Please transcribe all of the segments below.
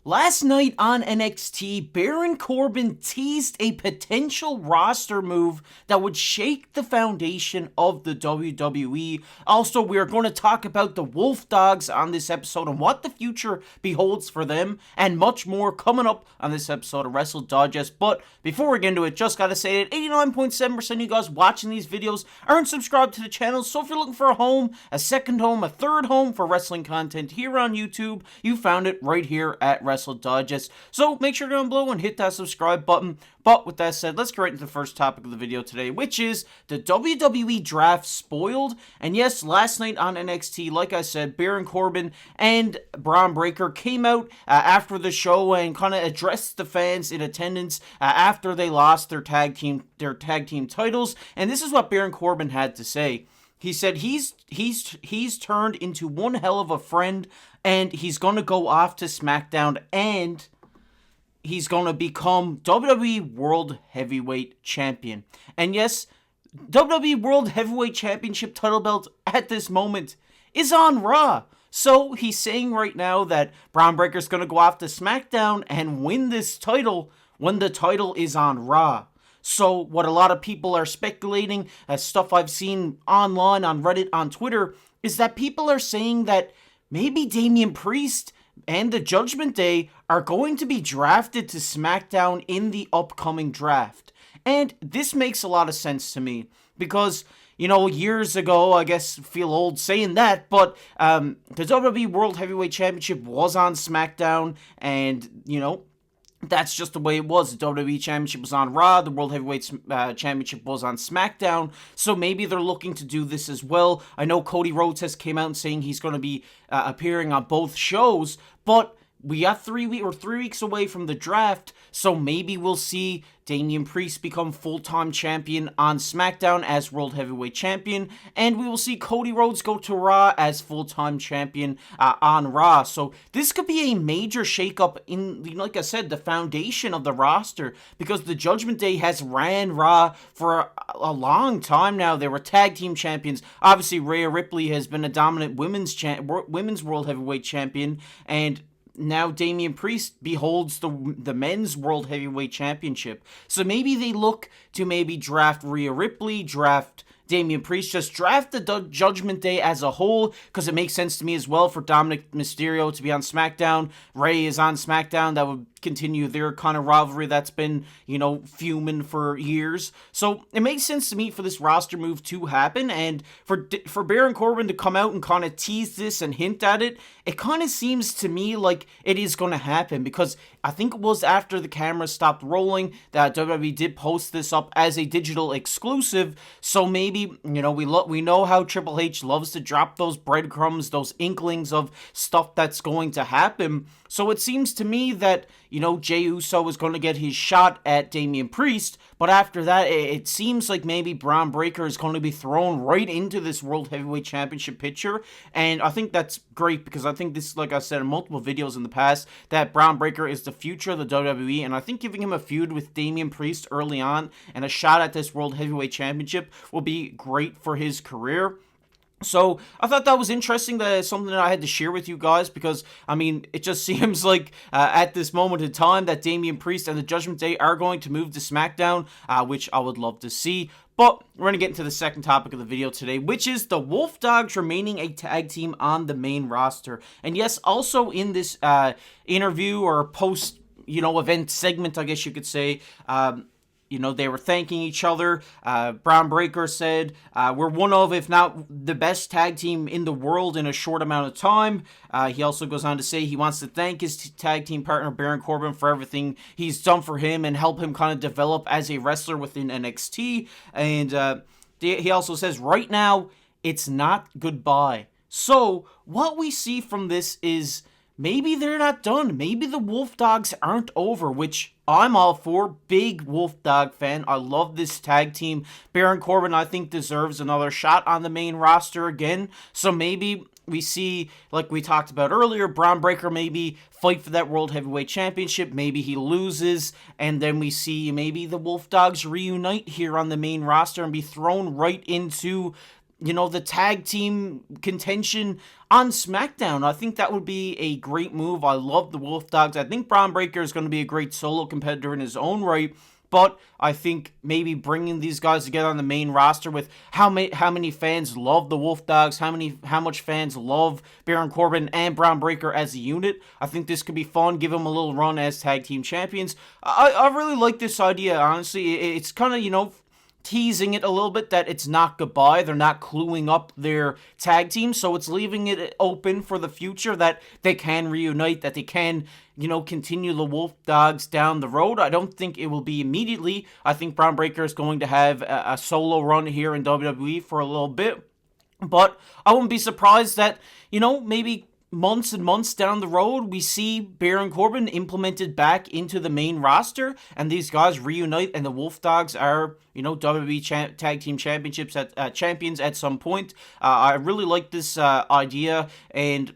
Last night on NXT, Baron Corbin teased a potential roster move that would shake the foundation of the WWE. Also, we are going to talk about the Wolf Dogs on this episode and what the future beholds for them, and much more coming up on this episode of Wrestle Digest. But before we get into it, just gotta say that 89.7% of you guys watching these videos aren't subscribed to the channel, so if you're looking for a home, a second home, a third home for wrestling content here on YouTube, you found it right here at Wrestle Digest. So make sure to go down below and hit that subscribe button. But with that said, let's get right into the first topic of the video today, which is the WWE Draft Spoiled. And yes, last night on NXT, like I said, Baron Corbin and Bron Breakker came out after the show and kind of addressed the fans in attendance after they lost their tag team titles. And this is what Baron Corbin had to say. He said he's turned into one hell of a friend, and he's going to go off to SmackDown, and he's going to become WWE World Heavyweight Champion. And yes, WWE World Heavyweight Championship title belt at this moment is on Raw. So he's saying right now that Bron Breakker's going to go off to SmackDown and win this title when the title is on Raw. So what a lot of people are speculating, as stuff I've seen online, on Reddit, on Twitter, is that people are saying that maybe Damian Priest and the Judgment Day are going to be drafted to SmackDown in the upcoming draft. And this makes a lot of sense to me because, you know, years ago, I guess feel old saying that, but the WWE World Heavyweight Championship was on SmackDown, and, you know, that's just the way it was. The WWE Championship was on Raw, the World Heavyweight Championship was on SmackDown, so maybe they're looking to do this as well. I know Cody Rhodes has came out and saying he's going to be appearing on both shows, but we got 3 weeks away from the draft, so maybe we'll see Damian Priest become full-time champion on SmackDown as World Heavyweight Champion, and we will see Cody Rhodes go to Raw as full-time champion on Raw. So this could be a major shakeup in, like I said, the foundation of the roster, because the Judgment Day has ran Raw for a long time now. They were tag team champions. Obviously, Rhea Ripley has been a dominant women's World Heavyweight Champion, and now Damian Priest beholds the men's World Heavyweight Championship. So maybe they look to maybe draft Rhea Ripley, draft Damian Priest, just draft the Judgment Day as a whole, because it makes sense to me as well for Dominik Mysterio to be on SmackDown. Rey is on SmackDown. That would continue their kind of rivalry that's been, you know, fuming for years. So it makes sense to me for this roster move to happen, and for Baron Corbin to come out and kind of tease this and hint at it, it kind of seems to me like it is going to happen, because I think it was after the camera stopped rolling that WWE did post this up as a digital exclusive. So maybe, you know, we know how Triple H loves to drop those breadcrumbs, those inklings of stuff that's going to happen. So it seems to me that, you know, Jey Uso is going to get his shot at Damian Priest, but after that, it seems like maybe Bron Breakker is going to be thrown right into this World Heavyweight Championship picture, and I think that's great, because I think this, like I said in multiple videos in the past, that Bron Breakker is the future of the WWE, and I think giving him a feud with Damian Priest early on and a shot at this World Heavyweight Championship will be great for his career. So I thought that was interesting, that it's something that I had to share with you guys, because, I mean, it just seems like at this moment in time that Damian Priest and the Judgment Day are going to move to SmackDown, which I would love to see. But we're going to get into the second topic of the video today, which is the Wolf Dogs remaining a tag team on the main roster. And yes, also in this interview or post, you know, event segment, I guess you could say, you know, they were thanking each other. Bron Breakker said, we're one of, if not the best tag team in the world in a short amount of time. He also goes on to say he wants to thank his tag team partner, Baron Corbin, for everything he's done for him and help him kind of develop as a wrestler within NXT. And he also says, right now, it's not goodbye. So what we see from this is maybe they're not done. Maybe the Wolf Dogs aren't over, which I'm all for. Big Wolf Dog fan. I love this tag team. Baron Corbin, I think, deserves another shot on the main roster again. So maybe we see, like we talked about earlier, Bron Breakker maybe fight for that World Heavyweight Championship. Maybe he loses, and then we see maybe the Wolf Dogs reunite here on the main roster and be thrown right into the tag team contention on SmackDown. I think that would be a great move. I love the Wolf Dogs. I think Braun Breaker is going to be a great solo competitor in his own right. But I think maybe bringing these guys together on the main roster with how many fans love the Wolf Dogs, how much fans love Baron Corbin and Braun Breaker as a unit. I think this could be fun. Give them a little run as tag team champions. I really like this idea, honestly. It's kind of, teasing it a little bit that it's not goodbye. They're not cluing up their tag team, so it's leaving it open for the future that they can reunite, that they can, continue the Wolf Dogs down the road. I don't think it will be immediately. I think Braun Breaker is going to have a solo run here in WWE for a little bit, but I wouldn't be surprised that, maybe months and months down the road, we see Baron Corbin implemented back into the main roster, and these guys reunite, and the Wolf Dogs are, WWE Tag Team Championships champions at some point. I really like this idea, and,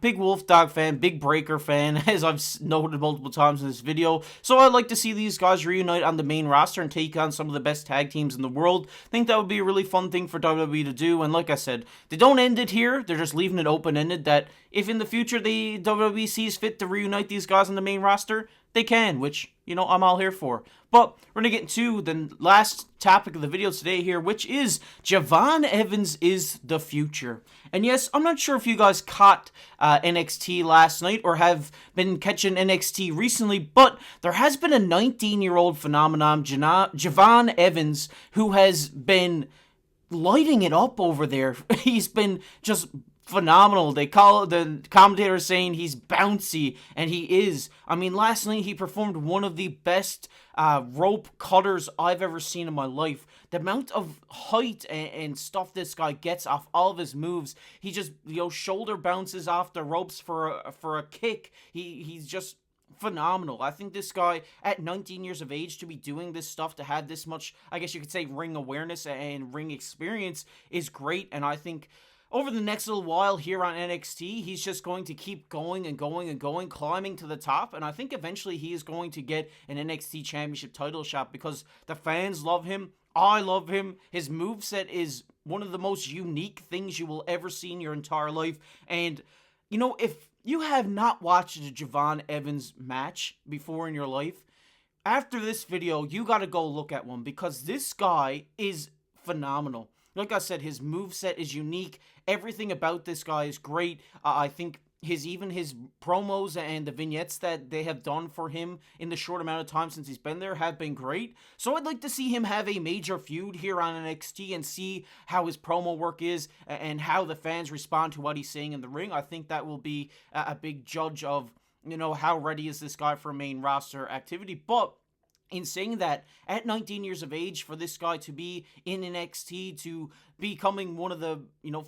big Wolf Dog fan, big Breaker fan, as I've noted multiple times in this video, so I'd like to see these guys reunite on the main roster and take on some of the best tag teams in the world. I think that would be a really fun thing for WWE to do, and like I said, they don't end it here, they're just leaving it open-ended that if in the future the WWE sees fit to reunite these guys on the main roster, they can, which, I'm all here for. But we're going to get into the last topic of the video today here, which is Javon Evans is the future. And yes, I'm not sure if you guys caught NXT last night or have been catching NXT recently, but there has been a 19-year-old phenomenon, Javon Evans, who has been lighting it up over there. He's been just phenomenal. They call the commentators saying he's bouncy, and he is. I mean, last night he performed one of the best rope cutters I've ever seen in my life. The amount of height and stuff this guy gets off all of his moves, he just shoulder bounces off the ropes for a kick. He's just phenomenal. I think this guy at 19 years of age to be doing this stuff, to have this much, I guess you could say, ring awareness and ring experience is great. And I think over the next little while here on NXT, he's just going to keep going and going and going, climbing to the top, and I think eventually he is going to get an NXT Championship title shot because the fans love him, I love him, his moveset is one of the most unique things you will ever see in your entire life, and, if you have not watched a Javon Evans match before in your life, after this video, you gotta go look at one because this guy is phenomenal. Like I said, his moveset is unique. Everything about this guy is great. I think his promos and the vignettes that they have done for him in the short amount of time since he's been there have been great. So I'd like to see him have a major feud here on NXT and see how his promo work is and how the fans respond to what he's saying in the ring. I think that will be a big judge of, how ready is this guy for main roster activity. But in saying that, at 19 years of age, for this guy to be in NXT, to becoming one of the,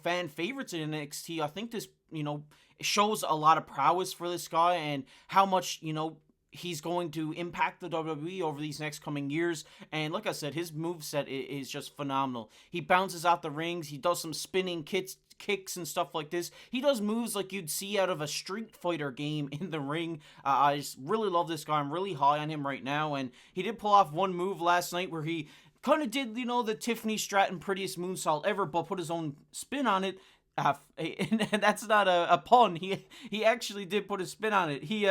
fan favorites in NXT, I think this, shows a lot of prowess for this guy and how much, he's going to impact the WWE over these next coming years. And like I said, his moveset is just phenomenal. He bounces out the rings. He does some spinning kicks and stuff like this. He does moves like you'd see out of a Street Fighter game in the ring. I just really love this guy. I'm really high on him right now. And he did pull off one move last night where he kind of did, the Tiffany Stratton prettiest moonsault ever, but put his own spin on it. And that's not a pun. He actually did put a spin on it. He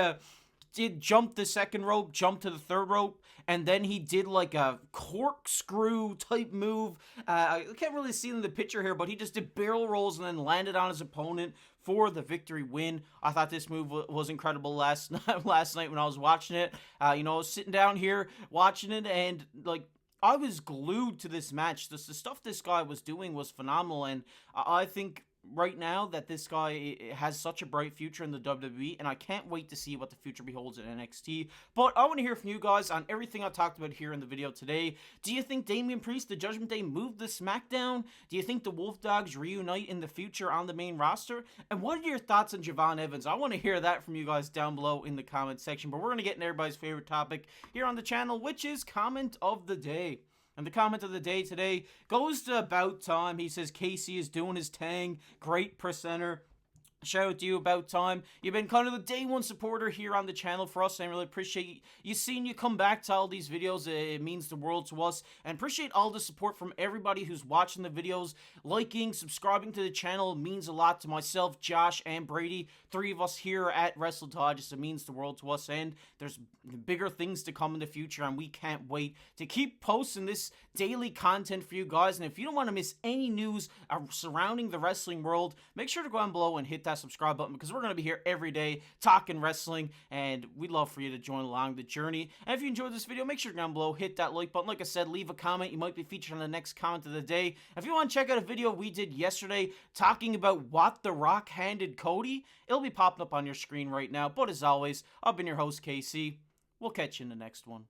did jump the second rope, jump to the third rope, and then he did like a corkscrew type move. I can't really see in the picture here, but he just did barrel rolls and then landed on his opponent for the victory win. I thought this move was incredible last night when I was watching it. I was sitting down here watching it, and I was glued to this match. The stuff this guy was doing was phenomenal, and I think right now that this guy has such a bright future in the WWE, and I can't wait to see what the future beholds in NXT. But I want to hear from you guys on everything I talked about here in the video today. Do you think Damian Priest, the Judgment Day, moved the SmackDown? Do you think the Wolf Dogs reunite in the future on the main roster? And what are your thoughts on Javon Evans? I want to hear that from you guys down below in the comment section. But we're going to get into everybody's favorite topic here on the channel, which is comment of the day. And the comment of the day today goes to About Time. He says Casey is doing his thing. Great presenter. Shout out to you, about time. You've been kind of the day one supporter here on the channel for us, and I really appreciate you seeing you come back to all these videos. It means the world to us, and appreciate all the support from everybody who's watching the videos, liking, subscribing to the channel. It means a lot to myself, Josh, and Brady, three of us here at Wrestle Digest. It means the world to us, and there's bigger things to come in the future, and we can't wait to keep posting this daily content for you guys. And if you don't want to miss any news surrounding the wrestling world, make sure to go down below and hit that subscribe button, because we're going to be here every day talking wrestling, and we'd love for you to join along the journey. And if you enjoyed this video, make sure to go down below, hit that like button. Like I said, leave a comment. You might be featured on the next comment of the day. If you want to check out a video we did yesterday talking about what The Rock handed Cody, it'll be popping up on your screen right now. But as always, I've been your host, KC. We'll catch you in the next one.